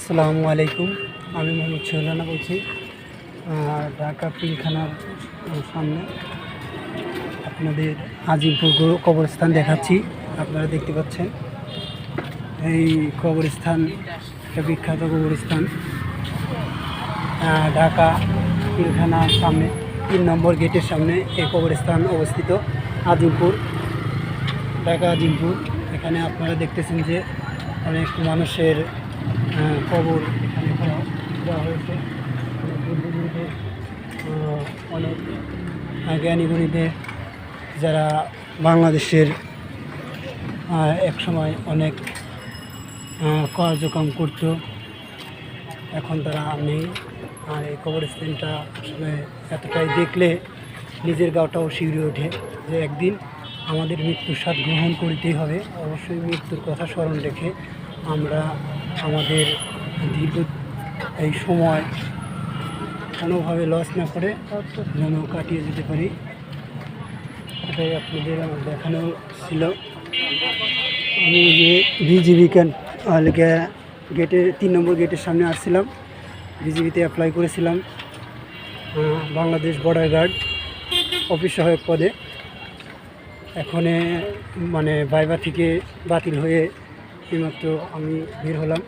আসসালামু আলাইকুম। আমি মোহাম্মদ সোহেলানা বলছি, ঢাকা পিলখানার সামনে আপনাদের আজিমপুর কবরস্থান দেখাচ্ছি। আপনারা দেখতে পাচ্ছেন এই কবরস্থান একটা বিখ্যাত কবরস্থান। ঢাকা পিলখানার সামনে 3 নম্বর গেটের সামনে এই কবরস্থান অবস্থিত। আজিমপুর, ঢাকা আজিমপুর। এখানে আপনারা দেখতেছেন যে অনেক মানুষের কবর এখানে দেওয়া হয়েছে। বুদ্ধিজীবীদের, অনেক জ্ঞানী গুণীদের, যারা বাংলাদেশের এক সময় অনেক কার্যক্রম করত, এখন তারা নেই। আর এই কবরস্থানটা আসলে এতটাই দেখলে নিজের গাটাও শিউরে ওঠে যে একদিন আমাদের মৃত্যুর স্বাদ গ্রহণ করতেই হবে। অবশ্যই মৃত্যুর কথা স্মরণ রেখে আমরা আমাদের দীর্ঘ এই সময় কোনোভাবে লস না করে যেন কাটিয়ে যেতে পারি, এটাই আপনাদের আমার দেখানো ছিল। আমি যে বিজিবি গেটে 3 নম্বর গেটের সামনে আসছিলাম, বিজিবিতে অ্যাপ্লাই করেছিলাম বাংলাদেশ বর্ডার গার্ড অফিস সহায়ক পদে। এখন ভাইবা থেকে বাতিল হয়ে এইমাত্র আমি বের হলাম।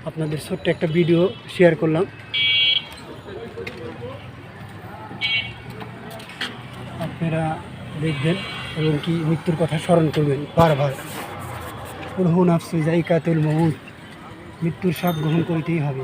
আপনাদের ছোট্ট একটা ভিডিও শেয়ার করলাম। আপনারা দেখবেন এবং কি মৃত্যুর কথা স্মরণ করবেন বারবার। কুলহু নাফসু যায়কাতুল মউত, মৃত্যুর স্বাদ গ্রহণ করতেই হবে।